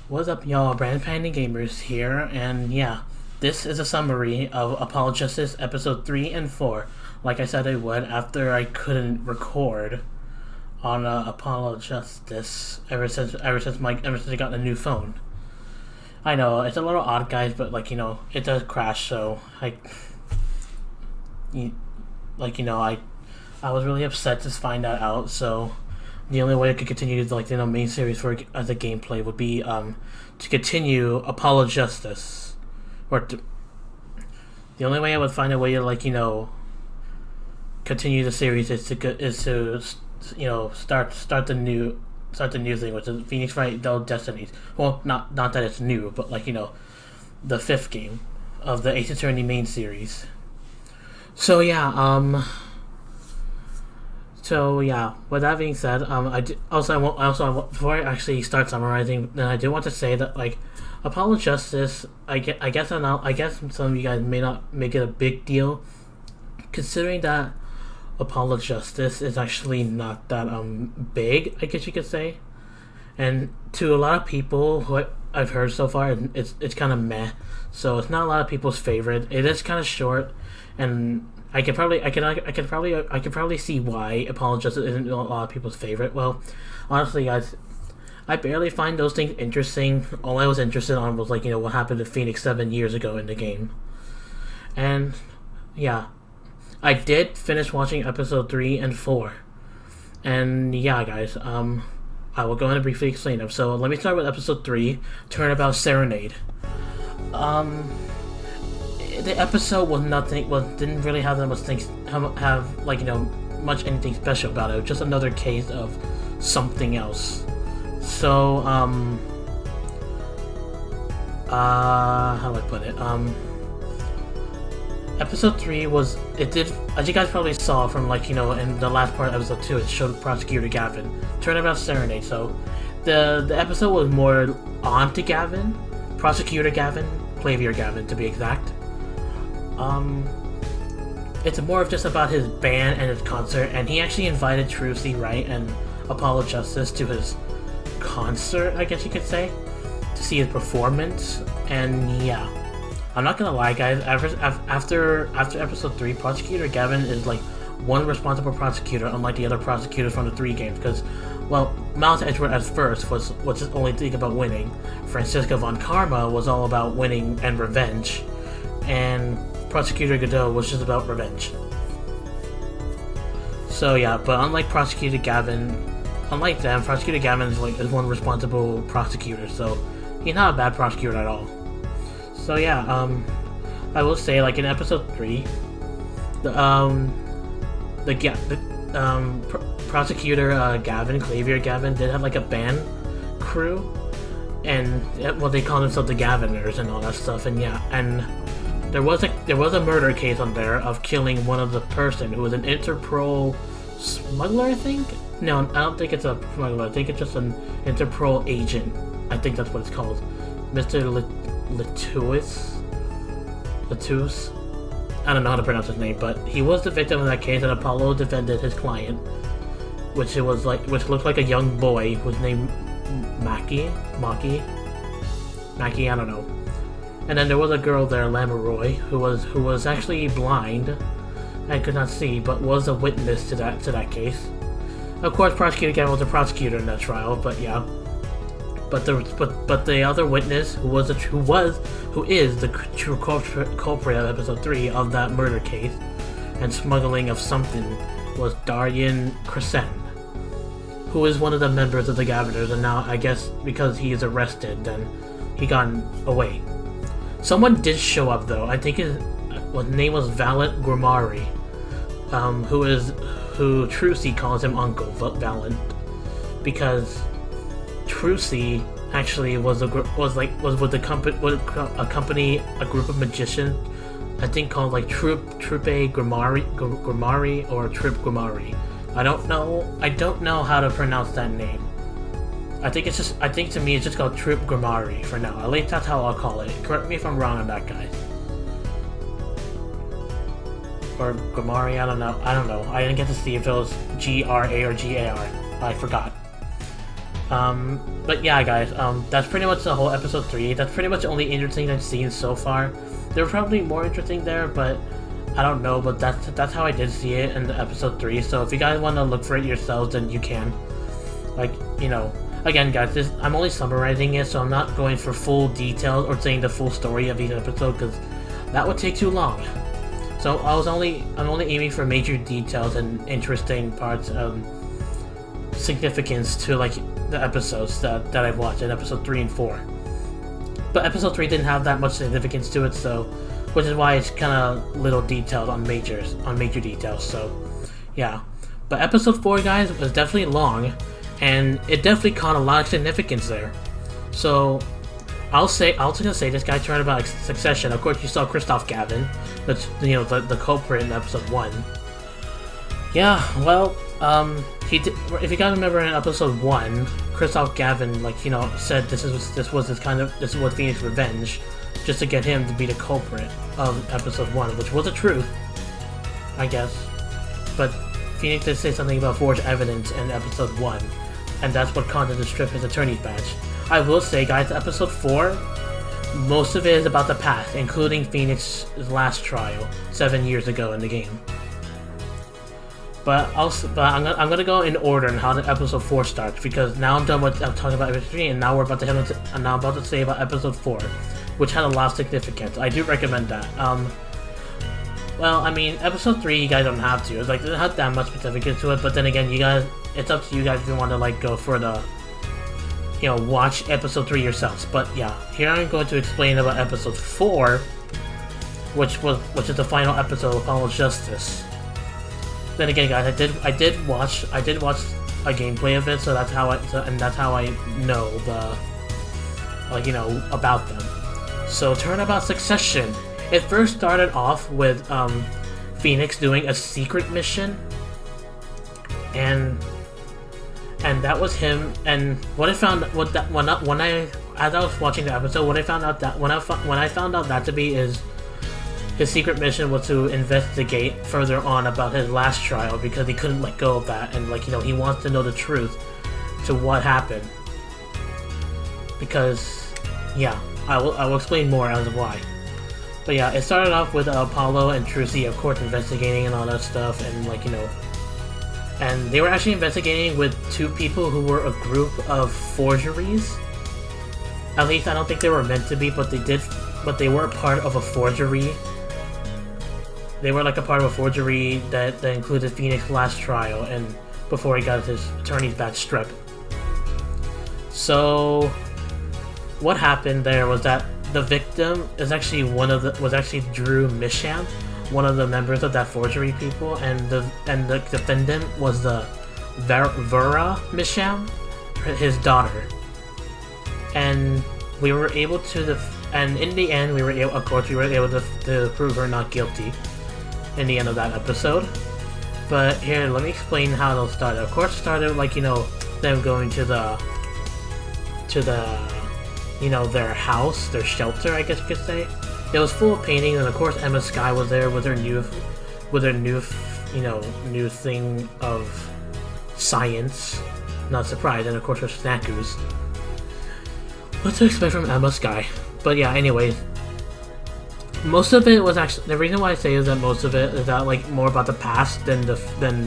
What's up, y'all? Brand Panda Gamers here, and yeah, this is a summary of Apollo Justice episode 3 and 4. Like I said I would after I couldn't record on Apollo Justice ever since I got a new phone. I know it's a little odd, guys, but it does crash. So you, I was really upset to find that out. So the only way I could continue main series for as a gameplay would be to continue Apollo Justice, the only way I would find a way to continue the series is to start the new thing, which is Phoenix Wright Del Destinies. Well, not that it's new, but the fifth game of the Ace Attorney main series. So yeah. So yeah, with that being said, before I actually start summarizing, then I do want to say that Apollo Justice, I guess some of you guys may not make it a big deal, considering that Apollo Justice is actually not that big, I guess you could say, and to a lot of people who I've heard so far, it's kind of meh. So it's not a lot of people's favorite. It is kind of short, and I could probably see why Apollo Justice isn't a lot of people's favorite. Well, honestly, guys, I barely find those things interesting. All I was interested on was what happened to Phoenix 7 years ago in the game, and yeah, I did finish watching episode 3 and 4, and yeah, guys, I will go ahead and briefly explain them. So let me start with episode 3, Turnabout Serenade. The episode didn't really have that much things much anything special about it. It was just another case of something else. So how do I put it? Episode 3 was, it did, as you guys probably saw from in the last part of episode 2, it showed Prosecutor Gavin, Turnabout Serenade. So the episode was more on to Gavin, Prosecutor Gavin, Clavier Gavin to be exact. It's more of just about his band and his concert, and he actually invited Trucy Wright and Apollo Justice to his concert, I guess you could say, to see his performance. And yeah, I'm not gonna lie, guys, after episode 3, Prosecutor Gavin is one responsible prosecutor, unlike the other prosecutors from the 3 games, because, well, Miles Edgeworth at first was just only thinking about winning. Francisca Von Karma was all about winning and revenge, and Prosecutor Godot was just about revenge. So yeah, but unlike Prosecutor Gavin, Prosecutor Gavin is one responsible prosecutor, so he's not a bad prosecutor at all. So yeah, I will say in episode 3, Prosecutor Gavin, Clavier Gavin, did have a band crew, and they call themselves the Gaviners and all that stuff, and yeah, and there was a murder case on there of killing one of the person who was an Interpol smuggler, I think. No, I don't think it's a smuggler. I think it's just an Interpol agent. I think that's what it's called, Mr. Latuus. I don't know how to pronounce his name, but he was the victim of that case, and Apollo defended his client, which looked like a young boy whose name Maki, I don't know. And then there was a girl there, Lamoureux, who was actually blind and could not see, but was a witness to that case. Of course, Prosecutor Gavin was a prosecutor in that trial, but yeah. But the other witness, who is the true culprit of episode 3 of that murder case and smuggling of something, was Darian Crescent, who is one of the members of the Gaviners, and now I guess because he is arrested, then he got away. Someone did show up though. I think his name was Valent Grimari, who Trucy calls him Uncle Valent, because Trucy actually was with a group of magicians, I think called Troupe Grimari or Troupe Grimari. I don't know how to pronounce that name. I think to me it's just called Troupe Grimari for now. At least that's how I'll call it. Correct me if I'm wrong on that, guys. Or Grimari, I don't know. I didn't get to see if it was G-R-A or G-A-R. I forgot. But yeah, guys, that's pretty much the whole episode 3. That's pretty much the only interesting I've seen so far. There were probably more interesting there, but I don't know. But that's how I did see it in the episode 3. So if you guys want to look for it yourselves, then you can. Like, you know, again, guys, I'm only summarizing it, so I'm not going for full details or saying the full story of each episode, because that would take too long. So I'm only aiming for major details and interesting parts of significance to like the episodes that I've watched in episode 3 and 4. But episode 3 didn't have that much significance to it, so which is why it's kind of little detailed on major details. So yeah, but episode 4, guys, was definitely long, and it definitely caught a lot of significance there. So I was gonna say this guy turned about Succession. Of course, you saw Christoph Gavin, that's, you know, the culprit in episode 1. Yeah, well, he did, if you guys remember in episode 1, Christoph Gavin, like, you know, said this is what Phoenix revenge, just to get him to be the culprit of episode 1, which was the truth, I guess. But Phoenix did say something about forged evidence in episode 1, and that's what caused him to strip his attorney's badge. I will say, guys, episode 4, most of it is about the past, including Phoenix's last trial 7 years ago in the game. But I'm gonna go in order on how the episode 4 starts, because now I'm done with talking about episode 3, and now I'm about to say about episode 4, which had a lot of significance. I do recommend that. Well, I mean, episode 3 you guys don't have to. It's like, it doesn't have that much significance to it, but then again, you guys, it's up to you guys if you want to like go for the, you know, watch episode 3 yourselves. But yeah, here I'm going to explain about episode 4, which is the final episode of Apollo's Justice. Then again, guys, I did watch a gameplay of it, so that's how I know the, like, you know, about them. So Turnabout Succession. It first started off with Phoenix doing a secret mission, and that was him. And what I found, as I was watching the episode, when I found out that to be is his secret mission was to investigate further on about his last trial, because he couldn't let go of that, and, like, you know, he wants to know the truth to what happened. Because, yeah, I will explain more as to why. But yeah, it started off with Apollo and Trucy, of course, investigating and all that stuff, and, like, you know, and they were actually investigating with 2 people who were a group of forgeries. At least I don't think they were meant to be, but they were a part of a forgery. They were like a part of a forgery that included Phoenix's last trial, and before he got his attorney's badge stripped. So what happened there was that the victim was actually Drew Misham, one of the members of that forgery people, and the defendant was the Vera Misham, his daughter. And we were able to and in the end we were able to prove her not guilty in the end of that episode. But here, let me explain how it all started. Of course, it started, like, you know, them going to the you know, their house, their shelter, I guess you could say. It was full of paintings, and of course Emma Skye was there with her new thing of science. Not surprised, and of course her snackoos. What to expect from Emma Skye? But yeah, anyways, most of it was actually, the reason why I say is that most of it is that, like, more about the past than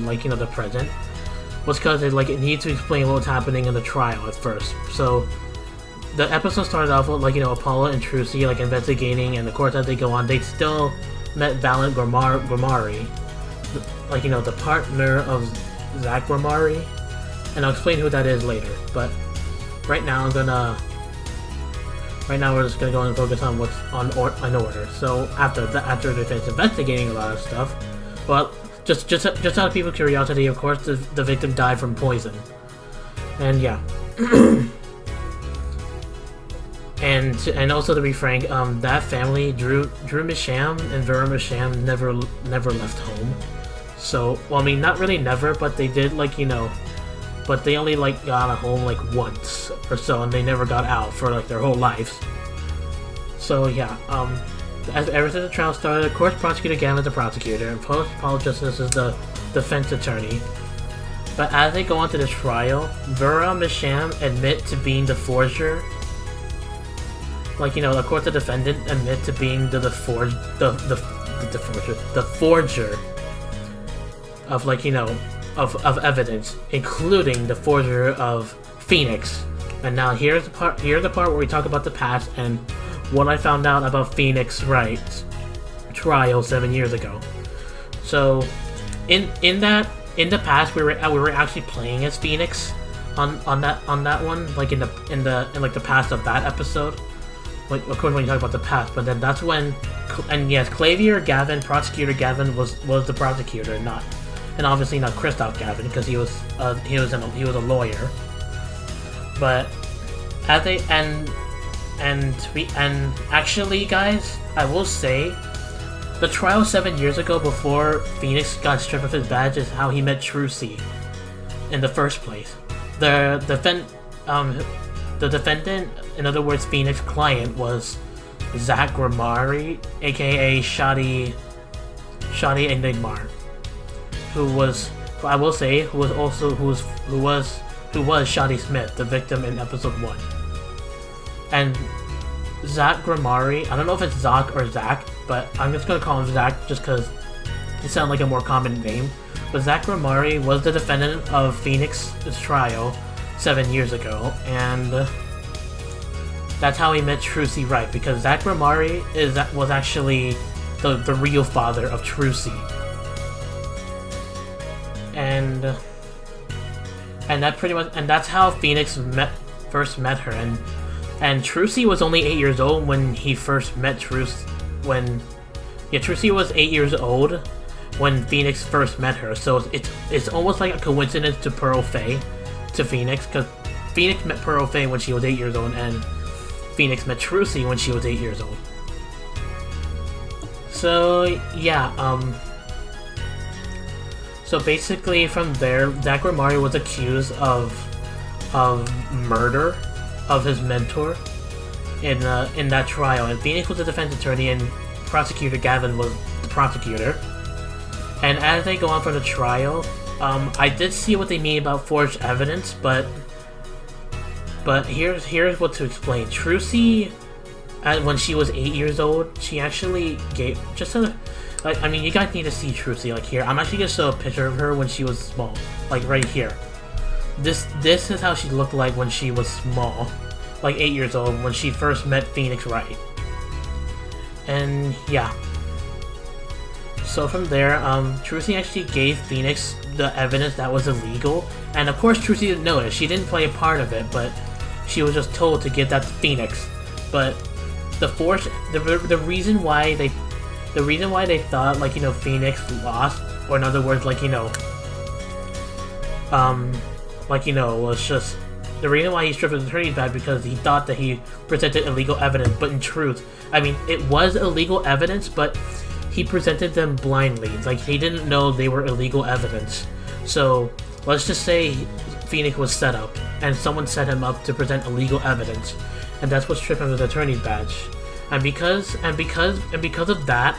like, you know, the present, was because it needed to explain what was happening in the trial at first. So the episode started off with, like, you know, Apollo and Trucy, like, investigating, and of course as they go on, they still met Valent Gromari, like, you know, the partner of Zach Gromari, and I'll explain who that is later. But right now we're just gonna go and focus on what's in order. So after they finish investigating a lot of stuff, well, just out of people's curiosity, of course, the victim died from poison, and yeah. And also, to be frank, that family, Drew Misham and Vera Misham, never left home. So, well, I mean, not really never, but they did, like, you know, but they only, like, got out of home, like, once or so, and they never got out for, like, their whole lives. So yeah, ever since the trial started, of course, Prosecutor Gavin is the prosecutor, and Apollo Justice is the defense attorney. But as they go on to the trial, Vera and Misham admit to being the forger. Like, you know, of course the defendant admit to being the forger of, like, you know, of evidence, including the forger of Phoenix. And now here's the part where we talk about the past and what I found out about Phoenix Wright's trial 7 years ago. So, in the past, we were actually playing as Phoenix on that one, like in the past of that episode. Like, of course, when you talk about the past, but then that's when, and yes, Prosecutor Gavin was the prosecutor, and obviously not Christoph Gavin, because he was a lawyer. But as they and actually, guys, I will say, the trial 7 years ago, before Phoenix got stripped of his badge, is how he met Trucy in the first place. The defendant, in other words, Phoenix's client, was Zach Grimari, aka Shoddy Enigmar, who was Shoddy Smith, the victim in episode 1. And Zach Grimari, I don't know if it's Zach or Zach, but I'm just gonna call him Zach just because it sounds like a more common name. But Zach Grimari was the defendant of Phoenix's trial 7 years ago, and that's how he met Trucy Wright, because Zach Grimari was actually the real father of Trucy. And that pretty much, and that's how Phoenix first met her, and Trucy was only 8 years old when he first met Trucy was 8 years old when Phoenix first met her, so it's almost like a coincidence to Pearl Faye to Phoenix, because Phoenix met Pearl Faye when she was 8 years old, and Phoenix met Trucy when she was 8 years old. So yeah, so basically from there, Zach Grimari was accused of murder of his mentor in that trial, and Phoenix was the defense attorney and Prosecutor Gavin was the prosecutor. And as they go on for the trial, I did see what they mean about forged evidence, but here's what to explain. Trucy, when she was 8 years old, she actually gave I mean, you guys need to see Trucy. Like here, I'm actually gonna show a picture of her when she was small, like right here. This is how she looked like when she was small, like 8 years old, when she first met Phoenix Wright. And yeah. So from there, Trucy actually gave Phoenix the evidence that was illegal, and of course Trucy didn't know it. She didn't play a part of it, but she was just told to give that to Phoenix. But the reason why they thought, like, you know, Phoenix lost, or in other words, like, you know, was just the reason why he stripped his attorney's badge, because he thought that he presented illegal evidence. But in truth, I mean, it was illegal evidence, but he presented them blindly. Like, he didn't know they were illegal evidence. So let's just say Phoenix was set up, and someone set him up to present illegal evidence, and that's what stripped him of his attorney's badge. And because of that,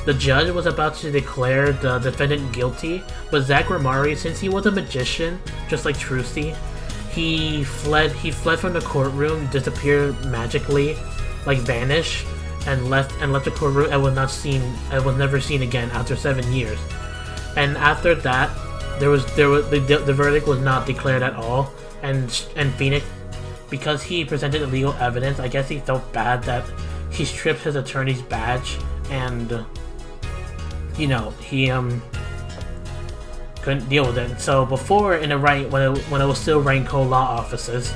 the judge was about to declare the defendant guilty, but Zach Grimari, since he was a magician, just like Trucy, he fled from the courtroom, disappeared magically, like vanish, and left the courtroom and was never seen again after 7 years. And after that, the verdict was not declared at all, and Phoenix, because he presented illegal evidence, I guess he felt bad that he stripped his attorney's badge, and you know, he couldn't deal with it. So before, when it was still Raincoat Law Offices,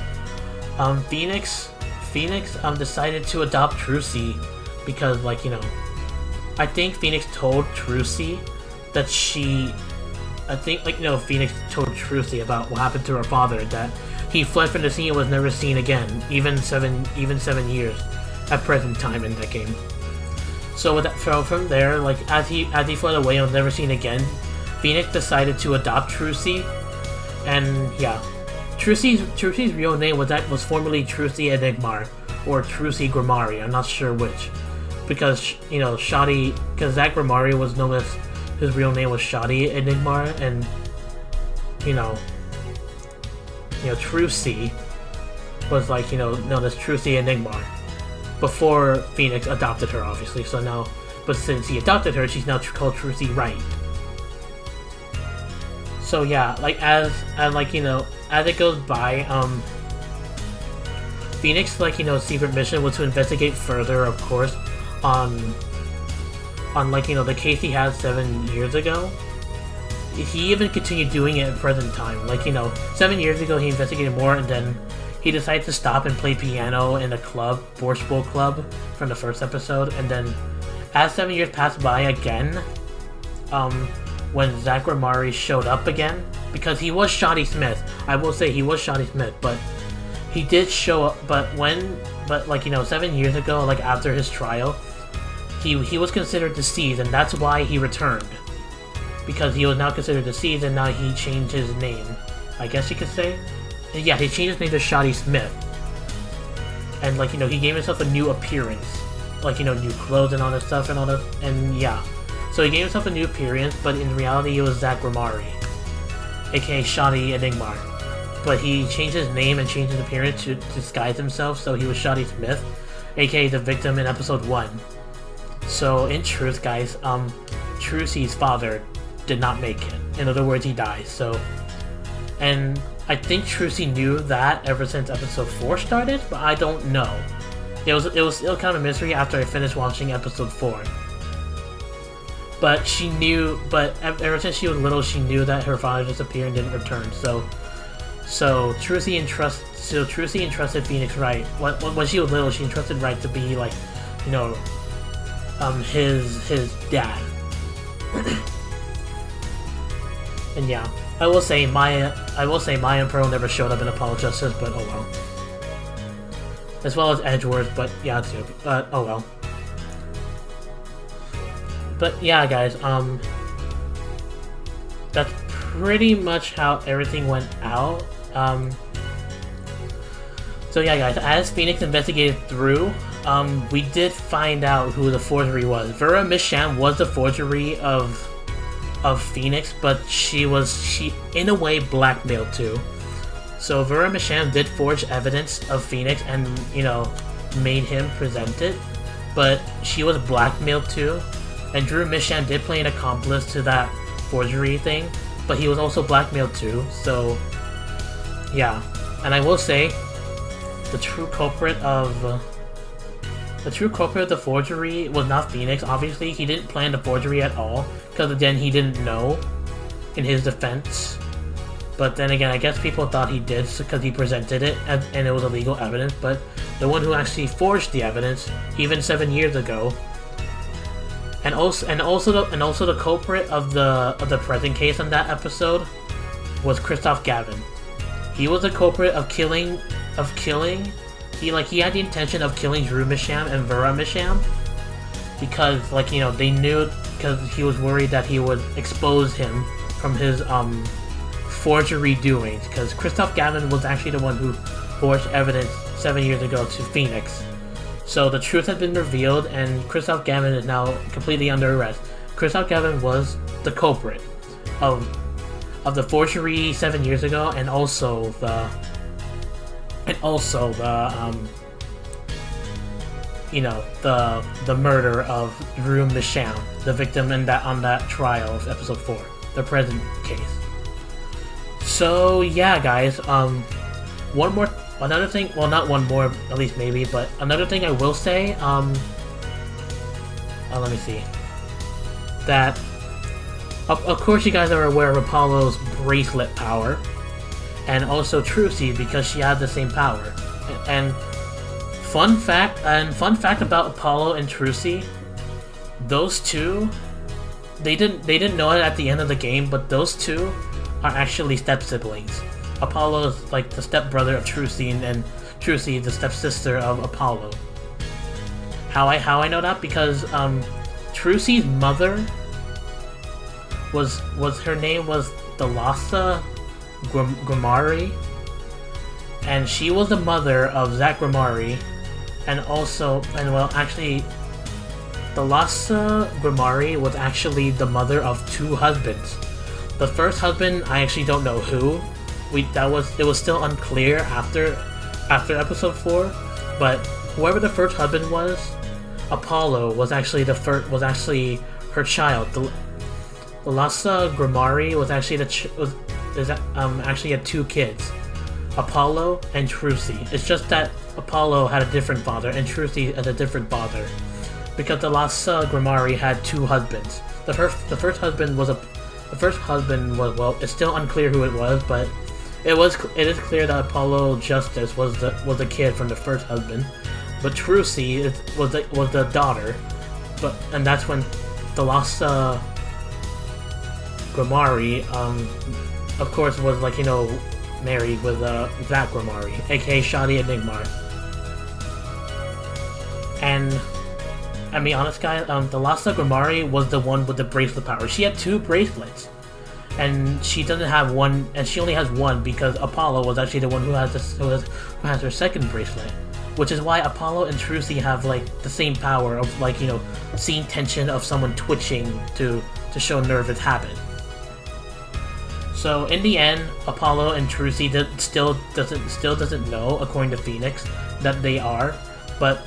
Phoenix decided to adopt Trucy, because, like, you know, I think Phoenix told Trucy that Phoenix told Trucy about what happened to her father, that he fled from the scene and was never seen again, even 7 years at present time in that game. So with that, from there, like, as he fled away and was never seen again, Phoenix decided to adopt Trucy, and yeah, Trucy's real name was formerly Trucy Enigmar, or Trucy Grimari. I'm not sure which, because, you know, because Zach Grimari was known as, his real name was Shoddy Enigmar, and you know, Trucy was like, known as Trucy Enigmar before Phoenix adopted her, obviously. So now, but since he adopted her, she's now called Trucy Wright. So yeah, like as it goes by, Phoenix secret mission was to investigate further, of course, on the case he had 7 years ago. He even continued doing it in present time. 7 years ago he investigated more, and then he decided to stop and play piano in a club, Borscht Bowl Club, from the first episode. And then, as 7 years passed by again, when Zach Romari showed up again, because he was Shoddy Smith. I will say he was Shoddy Smith, but he did show up. But 7 years ago, like after his trial, he was considered deceased, and that's why he returned. Because he was now considered deceased, and now he changed his name, I guess you could say. Yeah, he changed his name to Shoddy Smith. And he gave himself a new appearance. New clothes and all that stuff and all that, and yeah. So he gave himself a new appearance, but in reality it was Zach Romari, aka Shoddy Enigmar. But he changed his name and changed his appearance to disguise himself, so he was Shoddy Smith, aka the victim in episode 1. So in truth, guys, Trucy's father did not make it. In other words, he dies. So, and I think Trucy knew that ever since episode 4 started, but I don't know. It was still kind of a mystery after I finished watching episode 4. But she knew. But ever since she was little, she knew that her father disappeared and didn't return. So Trucy entrusted Phoenix Wright. When she was little, she entrusted Wright to be his dad. And yeah, I will say Maya and Pearl never showed up in Apollo Justice, but oh well. As well as Edgeworth, but yeah too. But oh well. But yeah, guys, that's pretty much how everything went out. So yeah, guys, as Phoenix investigated through, we did find out who the forgery was. Vera Misham was the forgery of Phoenix, but she in a way blackmailed too. So Vera Misham did forge evidence of Phoenix and made him present it, but she was blackmailed too. And Drew Misham did play an accomplice to that forgery thing, but he was also blackmailed too. So yeah, and I will say the true culprit of the forgery was not Phoenix. Obviously, he didn't plan the forgery at all, because then he didn't know, in his defense. But then again, I guess people thought he did because he presented it and it was illegal evidence. But the one who actually forged the evidence, even 7 years ago, and also the culprit of the present case on that episode was Christoph Gavin. He was the culprit of killing. He had the intention of killing Drew Misham and Vera Misham because they knew, because he was worried that he would expose him from his forgery doings, because Christoph Gavin was actually the one who forged evidence 7 years ago to Phoenix. So the truth has been revealed, and Christoph Gavin is now completely under arrest. Christoph Gavin was the culprit of the forgery 7 years ago, and also the murder of Drew Misham, the victim on that trial of episode 4, the present case. So yeah, guys, another thing, well, not one more, at least maybe, but another thing I will say, let me see, that of course you guys are aware of Apollo's bracelet power, and also Trucy, because she had the same power. And fun fact about Apollo and Trucy, those two, they didn't know it at the end of the game, but those two are actually step siblings. Apollo is like the step brother of Trucy, and Trucy is the step sister of Apollo. How I know that? Because Trucy's mother was her name was Thalassa Grimari, and she was the mother of Zach Grimari, and actually Thalassa Grimari was actually the mother of 2 husbands. The first husband, I actually don't know who. It was still unclear after episode 4, but whoever the first husband was, Apollo was actually her child. The Lhasa Grimari was actually actually had 2 kids, Apollo and Trucy. It's just that Apollo had a different father and Trucy had a different father, because the Lhasa Grimari had 2 husbands. The first husband was well, it's still unclear who it was, but it is clear that Apollo Justice was the kid from the first husband, but Trucy was the daughter. And that's when the Lhasa Grimari, of course, was married with Zach Grimari, aka Shadi Enigmar. And I mean, honest guys, the Lhasa Grimari was the one with the bracelet power. She had 2 bracelets, and she doesn't have one, and she only has one because Apollo was actually the one who has her second bracelet, which is why Apollo and Trucy have the same power of seeing tension of someone twitching to show nervous habit. So in the end, Apollo and Trucy still doesn't know, according to Phoenix, that they are, but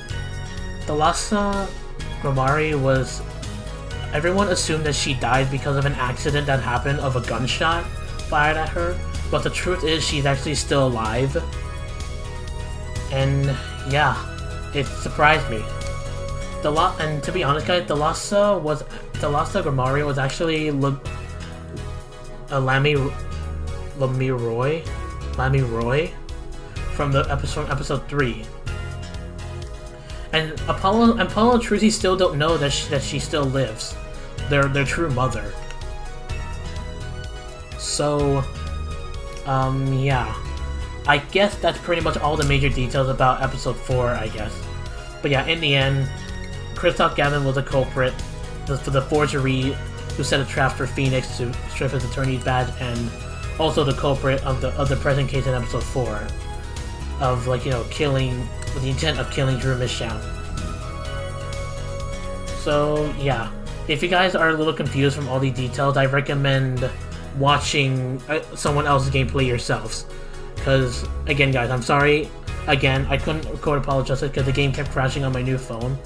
the Lhasa Grimari was... Everyone assumed that she died because of an accident that happened of a gunshot fired at her, but the truth is she's actually still alive. And yeah, it surprised me. And to be honest, guys, the Lhasa Grimari was actually Lamy Roy from the episode 3. And Apollo and Trucy still don't know that she still lives. Their true mother. So, yeah. I guess that's pretty much all the major details about episode 4, I guess. But yeah, in the end, Christoph Gavin was a culprit for the forgery who set a trap for Phoenix to strip his attorney's badge, and also the culprit of the present case in episode 4 of killing with the intent of killing Drew Michelle. So yeah, if you guys are a little confused from all these details, I recommend watching someone else's gameplay yourselves. Because again, guys, I'm sorry. Again, I couldn't record Apollo Justice because the game kept crashing on my new phone.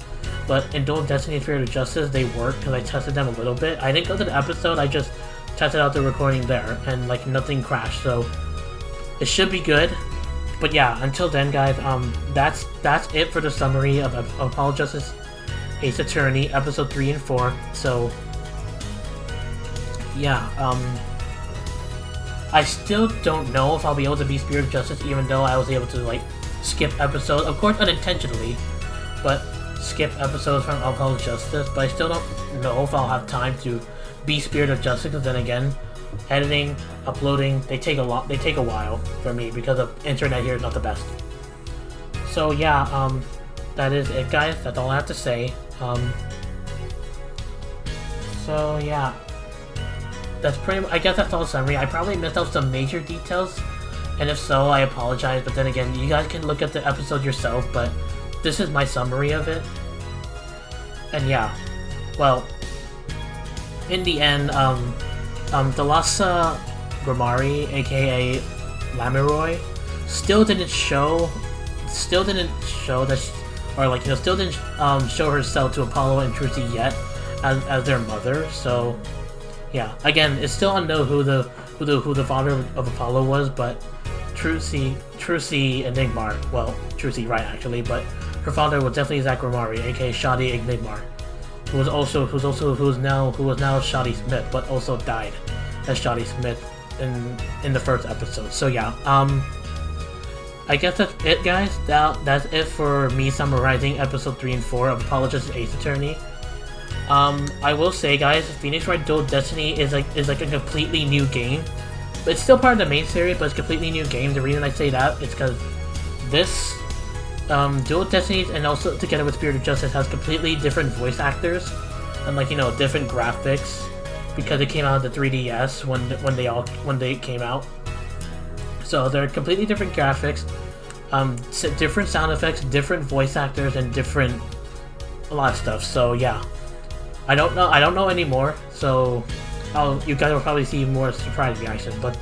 But in Dual Destiny Spirit of Justice, they work because I tested them a little bit. I didn't go to the episode. I just tested out the recording there, and nothing crashed. So it should be good. But yeah, until then, guys, that's it for the summary of Apollo Justice Ace Attorney, episode 3 and 4. So yeah, I still don't know if I'll be able to be Spirit of Justice, even though I was able to skip episodes, of course unintentionally, but skip episodes from Apollo Justice. But I still don't know if I'll have time to be Spirit of Justice, because then again, editing, uploading, they take a while for me because of internet here is not the best. So yeah, that is it, guys. That's all I have to say. So yeah, that's pretty much, I guess that's all the summary. I probably missed out some major details, and if so, I apologize. But then again, you guys can look at the episode yourself, but this is my summary of it. And yeah, well, in the end, the Lhasa Grimari, aka Lamiroy, still didn't show that still didn't show herself to Apollo and Trucy yet as their mother. So yeah, again, it's still unknown who the father of Apollo was, but Trucy Enigmar, well, Trucy right actually, but her father was definitely Zach Grimari, aka Shadi Enigmar, who was now Shadi Smith, but also died as Shadi Smith in the first episode. So yeah, I guess that's it, guys. That's it for me summarizing episode 3 and 4 of Apollo Justice Ace Attorney. I will say, guys, Phoenix Wright Dual Destiny is a completely new game. But it's still part of the main series, but it's a completely new game. The reason I say that is because this Dual Destiny, and also together with Spirit of Justice, has completely different voice actors and different graphics, because it came out of the 3DS when they came out. So they're completely different graphics, different sound effects, different voice actors, and a lot of stuff. So yeah, I don't know anymore. So you guys will probably see more surprise reaction. But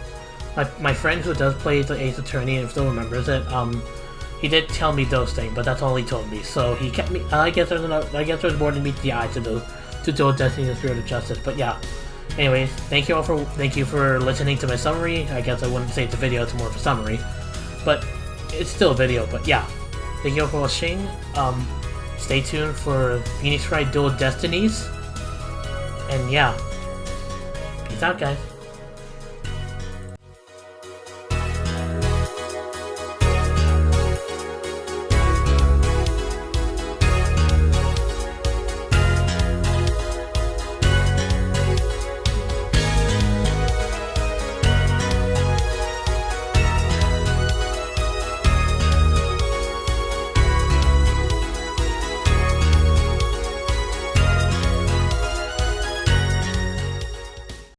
my friend who does play the Ace Attorney and still remembers it, he did tell me those things, but that's all he told me. So he kept me. I guess there's more than meets the eye to Dual Destiny and Spirit of Justice. But yeah. Anyways, thank you for listening to my summary. I guess I wouldn't say it's a video; it's more of a summary, but it's still a video. But yeah, thank you all for watching. Stay tuned for Phoenix Wright Dual Destinies, and yeah, peace out, guys.